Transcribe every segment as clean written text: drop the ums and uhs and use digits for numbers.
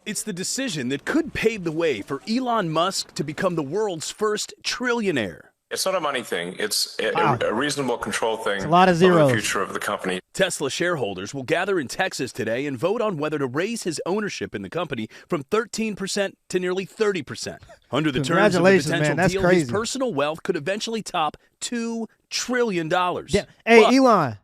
It's the decision that could pave the way for Elon Musk to become the world's first trillionaire. It's not a money thing. It's a reasonable control thing. It's a lot of zeros. Of the future of the company. Tesla shareholders will gather in Texas today and vote on whether to raise his ownership in the company from 13% to nearly 30%. Under the terms of the potential deal, his personal wealth could eventually top $2 trillion. Yeah. Hey, Elon,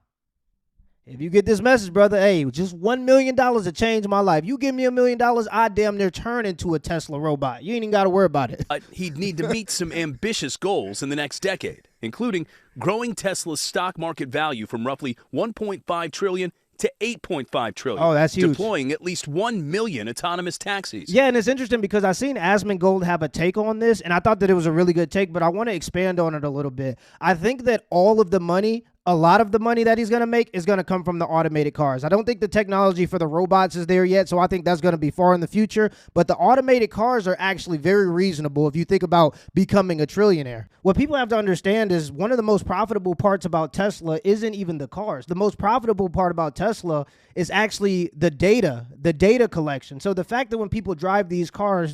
if you get this message, brother, hey, just $1 million to change my life. You give me $1 million, I damn near turn into a Tesla robot. You ain't even got to worry about it. He'd need to meet some ambitious goals in the next decade, including growing Tesla's stock market value from roughly $1.5 trillion to $8.5 trillion. Oh, that's huge. Deploying at least 1 million autonomous taxis. Yeah, and it's interesting because I seen Asmongold have a take on this, and I thought that it was a really good take, but I want to expand on it a little bit. I think that all of the money, a lot of the money that he's going to make is going to come from the automated cars. I don't think the technology for the robots is there yet, so I think that's going to be far in the future. But the automated cars are actually very reasonable if you think about becoming a trillionaire. What people have to understand is one of the most profitable parts about Tesla isn't even the cars. The most profitable part about Tesla is actually the data collection. So the fact that when people drive these cars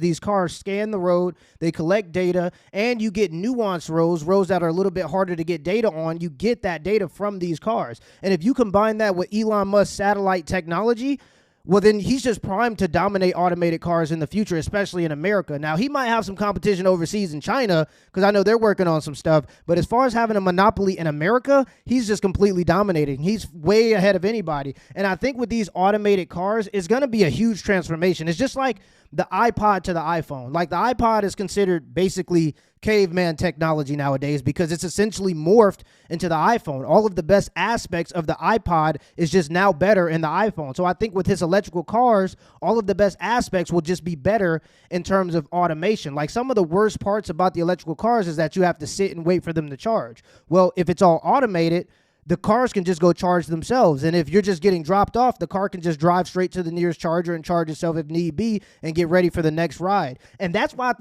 scan the road, they collect data, and you get nuanced roads that are a little bit harder to get data on, you get that data from these cars. And if you combine that with Elon Musk's satellite technology, well, then he's just primed to dominate automated cars in the future, especially in America. Now, he might have some competition overseas in China because I know they're working on some stuff. But as far as having a monopoly in America, he's just completely dominating. He's way ahead of anybody. And I think with these automated cars, it's going to be a huge transformation. It's just like the iPod to the iPhone. Like the iPod is considered basically caveman technology nowadays because it's essentially morphed into the iPhone. All of the best aspects of the iPod is just now better in the iPhone. So I think with his electrical cars, all of the best aspects will just be better in terms of automation. Like some of the worst parts about the electrical cars is that you have to sit and wait for them to charge. Well, if it's all automated, the cars can just go charge themselves. And if you're just getting dropped off, the car can just drive straight to the nearest charger and charge itself if need be and get ready for the next ride. And that's why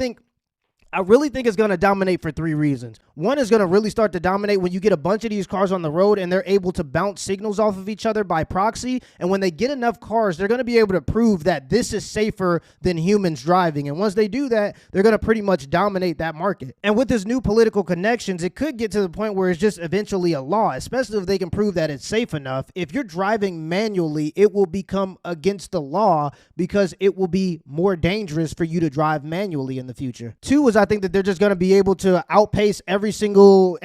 I really think it's going to dominate for 3 reasons. One is going to really start to dominate when you get a bunch of these cars on the road and they're able to bounce signals off of each other by proxy. And when they get enough cars, they're going to be able to prove that this is safer than humans driving. And once they do that, they're going to pretty much dominate that market. And with this new political connections, it could get to the point where it's just eventually a law, especially if they can prove that it's safe enough. If you're driving manually, it will become against the law because it will be more dangerous for you to drive manually in the future. 2 is I think that they're just going to be able to outpace every single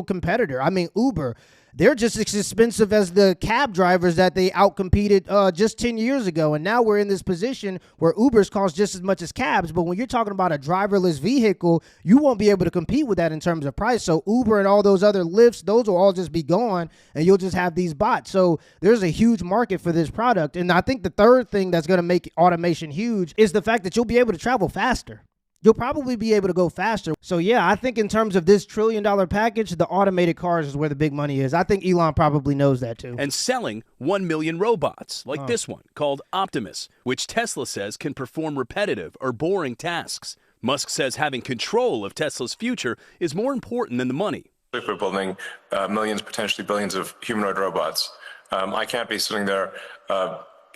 competitor. I mean, Uber, they're just as expensive as the cab drivers that they outcompeted just 10 years ago. And now we're in this position where Ubers cost just as much as cabs. But when you're talking about a driverless vehicle, you won't be able to compete with that in terms of price. So Uber and all those other Lyfts, those will all just be gone and you'll just have these bots. So there's a huge market for this product. And I think the third thing that's going to make automation huge is the fact that you'll be able to travel faster. You'll probably be able to go faster. So, yeah, I think in terms of this $1 trillion package, the automated cars is where the big money is. I think Elon probably knows that, too. And selling 1 million robots, like this one, called Optimus, which Tesla says can perform repetitive or boring tasks. Musk says having control of Tesla's future is more important than the money. If we're building millions, potentially billions of humanoid robots, I can't be sitting there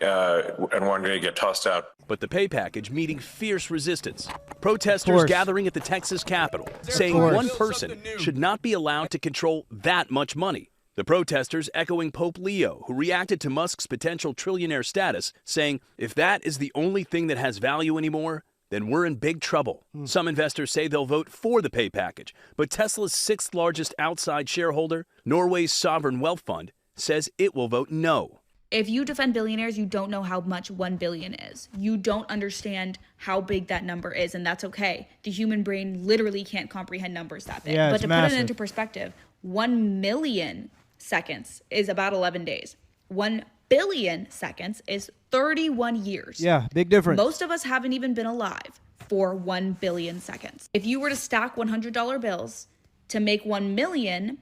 and one day get tossed out. But the pay package meeting fierce resistance. Protesters gathering at the Texas Capitol saying one person should not be allowed to control that much money. The protesters echoing Pope Leo, who reacted to Musk's potential trillionaire status, saying, if that is the only thing that has value anymore, then we're in big trouble. Some investors say they'll vote for the pay package, but Tesla's 6th largest outside shareholder, Norway's sovereign wealth fund, says it will vote no. If you defend billionaires, you don't know how much 1 billion is. You don't understand how big that number is, and that's okay. The human brain literally can't comprehend numbers that big. Yeah, but to massive. put it into perspective, 1 million seconds is about 11 days. 1 billion seconds is 31 years. Yeah, big difference. Most of us haven't even been alive for 1 billion seconds. If you were to stack $100 bills to make 1 million,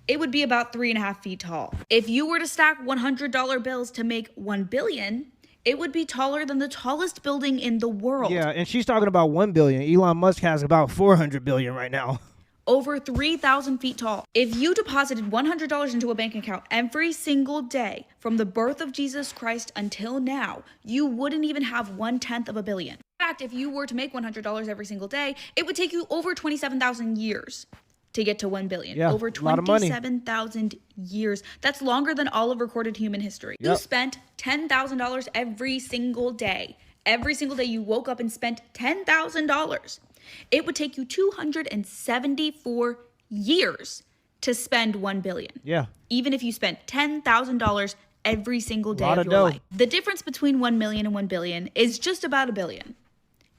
it would be about 3.5 feet tall. If you were to stack $100 bills to make 1 billion, it would be taller than the tallest building in the world. Yeah, and she's talking about 1 billion. Elon Musk has about 400 billion right now. over 3,000 feet tall. If you deposited $100 into a bank account every single day from the birth of Jesus Christ until now, you wouldn't even have 1/10 of a billion. In fact, if you were to make $100 every single day, it would take you over 27,000 years to get to 1 billion. Yeah, over 27,000 years. That's longer than all of recorded human history. Yep. You spent $10,000 every single day. Every single day you woke up and spent $10,000. It would take you 274 years to spend 1 billion. Yeah. Even if you spent $10,000 every single day Lot of of your dough. life. The difference between 1 million and 1 billion is just about a billion.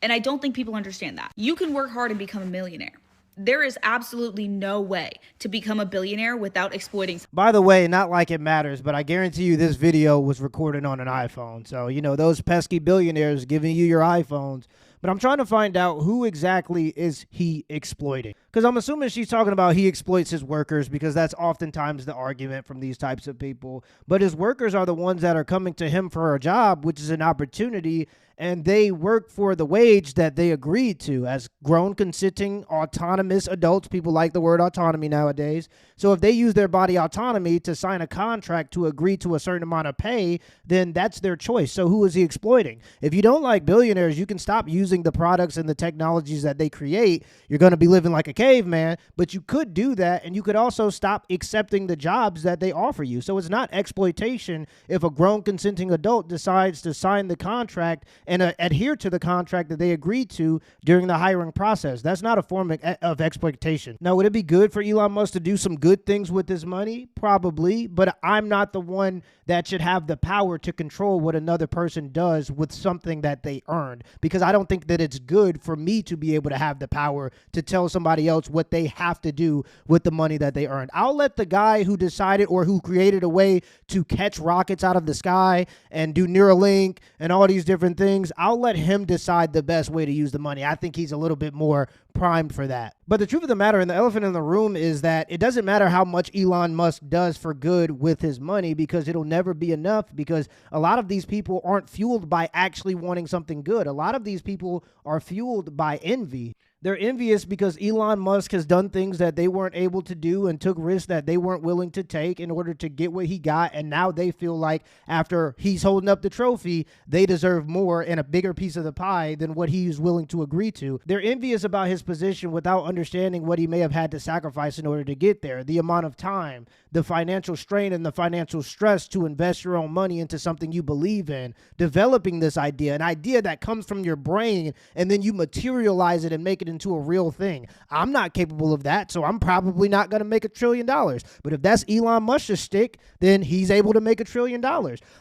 And I don't think people understand that. You can work hard and become a millionaire. There is absolutely no way to become a billionaire without exploiting. By the way, not like it matters, but I guarantee you this video was recorded on an iPhone. So, you know, those pesky billionaires giving you your iPhones. But I'm trying to find out who exactly is he exploiting. Because I'm assuming she's talking about he exploits his workers, because that's oftentimes the argument from these types of people. But his workers are the ones that are coming to him for a job, which is an opportunity, and they work for the wage that they agreed to as grown, consenting, autonomous adults. People like the word autonomy nowadays. So if they use their body autonomy to sign a contract to agree to a certain amount of pay, then that's their choice. So who is he exploiting? If you don't like billionaires, you can stop using the products and the technologies that they create. You're going to be living like a caveman, but you could do that, and you could also stop accepting the jobs that they offer you. So it's not exploitation if a grown, consenting adult decides to sign the contract and adhere to the contract that they agreed to during the hiring process. That's not a form of exploitation. Now, would it be good for Elon Musk to do some good things with his money? Probably, but I'm not the one that should have the power to control what another person does with something that they earned, because I don't think that it's good for me to be able to have the power to tell somebody else what they have to do with the money that they earned. I'll let the guy who decided or who created a way to catch rockets out of the sky and do Neuralink and all these different things, I'll let him decide the best way to use the money. I think he's a little bit more primed for that. But the truth of the matter, and the elephant in the room, is that it doesn't matter how much Elon Musk does for good with his money, because it'll never be enough, because a lot of these people aren't fueled by actually wanting something good. A lot of these people are fueled by envy. They're envious because Elon Musk has done things that they weren't able to do and took risks that they weren't willing to take in order to get what he got. And now they feel like after he's holding up the trophy, they deserve more and a bigger piece of the pie than what he's willing to agree to. They're envious about his position without understanding what he may have had to sacrifice in order to get there. The amount of time, the financial strain, and the financial stress to invest your own money into something you believe in, developing this idea, an idea that comes from your brain, and then you materialize it and make it into a real thing. I'm not capable of that, so I'm probably not going to make $1 trillion. But if that's Elon Musk's stick, then he's able to make $1 trillion.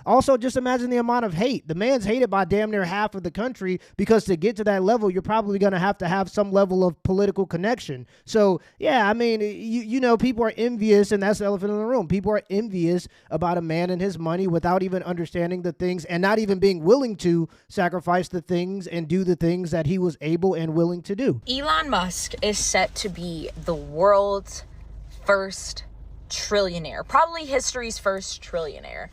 Also, just imagine the amount of hate. The man's hated by damn near half of the country, because to get to that level, you're probably going to have some level of political connection. So, yeah, I mean, you know, people are envious, and that's the elephant in the room. People are envious about a man and his money without even understanding the things and not even being willing to sacrifice the things and do the things that he was able and willing to do. Elon Musk is set to be the world's first trillionaire, probably history's first trillionaire.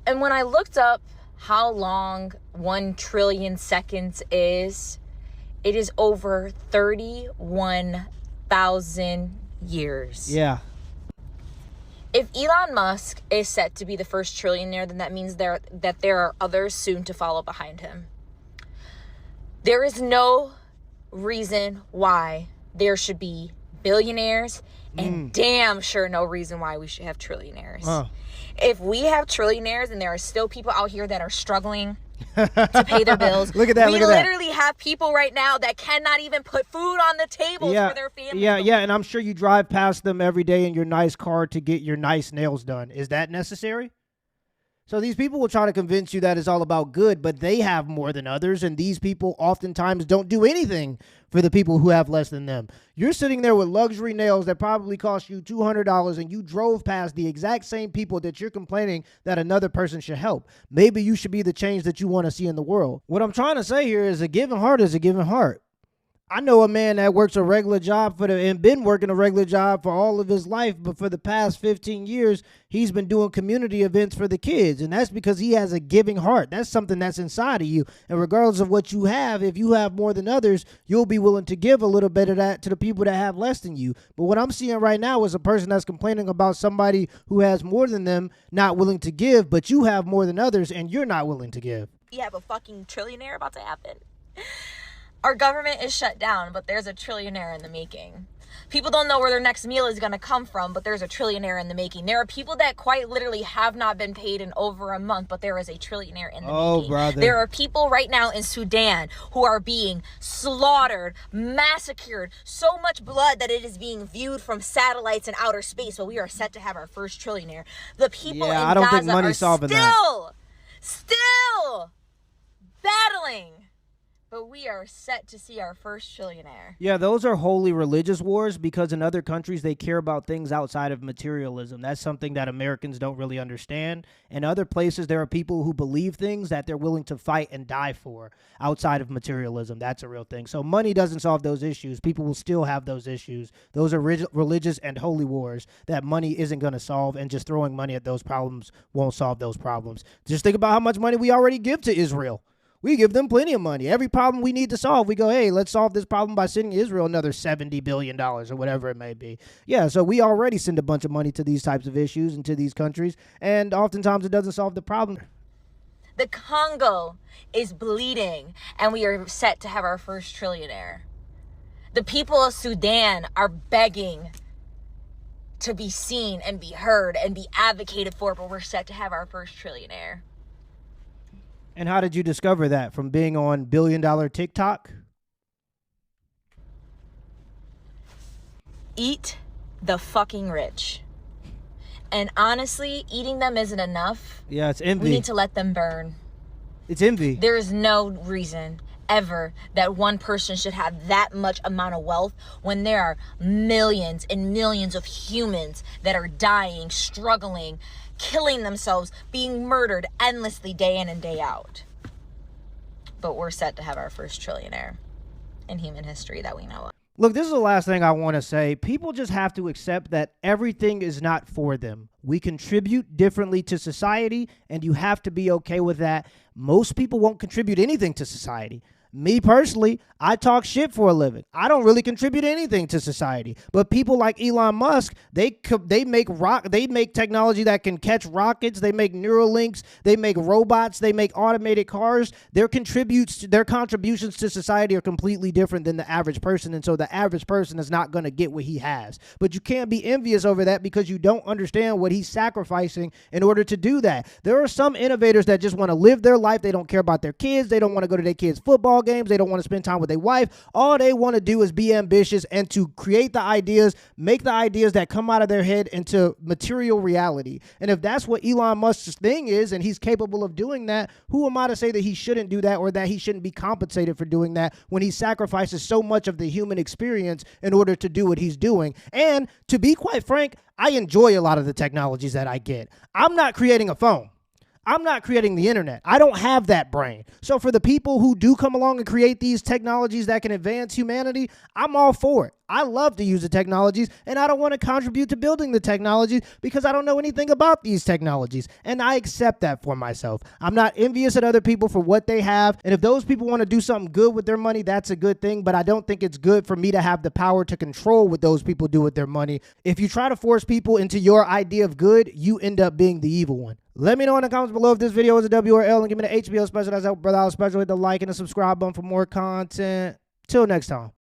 And when I looked up how long 1 trillion seconds is, it is over 31,000 years. Yeah. If Elon Musk is set to be the first trillionaire, then that means that there are others soon to follow behind him. There is no reason why there should be billionaires, and damn sure no reason why we should have trillionaires. If we have trillionaires and there are still people out here that are struggling to pay their bills, Look at that, we look at that. literally have people right now that cannot even put food on the table for their family. Yeah, and I'm sure you drive past them every day in your nice car to get your nice nails done. Is that necessary? So these people will try to convince you that it's all about good, but they have more than others, and these people oftentimes don't do anything for the people who have less than them. You're sitting there with luxury nails that probably cost you $200, and you drove past the exact same people that you're complaining that another person should help. Maybe you should be the change that you want to see in the world. What I'm trying to say here is a given heart is a given heart. I know a man that works a regular job and been working a regular job for all of his life, but for the past 15 years, he's been doing community events for the kids, and that's because he has a giving heart. That's something that's inside of you, and regardless of what you have, if you have more than others, you'll be willing to give a little bit of that to the people that have less than you. But what I'm seeing right now is a person that's complaining about somebody who has more than them not willing to give, but you have more than others, and you're not willing to give. You have a fucking trillionaire about to happen. Our government is shut down, but there's a trillionaire in the making. People don't know where their next meal is going to come from, but there's a trillionaire in the making. There are people that quite literally have not been paid in over a month, but there is a trillionaire in the making. Brother. There are people right now in Sudan who are being slaughtered, massacred, so much blood that it is being viewed from satellites in outer space, but we are set to have our first trillionaire. The people in I don't think Gaza money's solving still battling. But we are set to see our first trillionaire. Yeah, those are wholly religious wars because in other countries, they care about things outside of materialism. That's something that Americans don't really understand. In other places, there are people who believe things that they're willing to fight and die for outside of materialism. That's a real thing. So money doesn't solve those issues. People will still have those issues. Those are religious and holy wars that money isn't going to solve, and just throwing money at those problems won't solve those problems. Just think about how much money we already give to Israel. We give them plenty of money. Every problem we need to solve, we go, hey, let's solve this problem by sending Israel another $70 billion or whatever it may be. Yeah, so we already send a bunch of money to these types of issues and to these countries, and oftentimes it doesn't solve the problem. The Congo is bleeding, and we are set to have our first trillionaire. The people of Sudan are begging to be seen and be heard and be advocated for, but we're set to have our first trillionaire. And how did you discover that? From being on $1 billion TikTok? Eat the fucking rich. And honestly, eating them isn't enough. Yeah, it's envy. We need to let them burn. It's envy. There is no reason ever that one person should have that much amount of wealth when there are millions and millions of humans that are dying, struggling, killing themselves, being murdered endlessly day in and day out. But we're set to have our first trillionaire in human history that we know of. Look, this is the last thing I want to say. People just have to accept that everything is not for them. We contribute differently to society, and you have to be okay with that. Most people won't contribute anything to society. Me personally, I talk shit for a living. I don't really contribute anything to society. But people like Elon Musk, they make technology that can catch rockets. They make Neuralinks. They make robots. They make automated cars. Their contributions to society are completely different than the average person. And so the average person is not going to get what he has. But you can't be envious over that because you don't understand what he's sacrificing in order to do that. There are some innovators that just want to live their life. They don't care about their kids. They don't want to go to their kids' football games. They don't want to spend time with their wife. All they want to do is be ambitious and to create the ideas, make the ideas that come out of their head into material reality. And if that's what Elon Musk's thing is, and he's capable of doing that, who am I to say that he shouldn't do that or that he shouldn't be compensated for doing that when he sacrifices so much of the human experience in order to do what he's doing? And to be quite frank, I enjoy a lot of the technologies that I get. I'm not creating a phone. I'm not creating the internet. I don't have that brain. So for the people who do come along and create these technologies that can advance humanity, I'm all for it. I love to use the technologies, and I don't want to contribute to building the technologies because I don't know anything about these technologies, and I accept that for myself. I'm not envious at other people for what they have, and if those people want to do something good with their money, that's a good thing, but I don't think it's good for me to have the power to control what those people do with their money. If you try to force people into your idea of good, you end up being the evil one. Let me know in the comments below if this video is a W or L, and give me the HBO special. That's our Brother Out special. Hit the like and the subscribe button for more content. Till next time.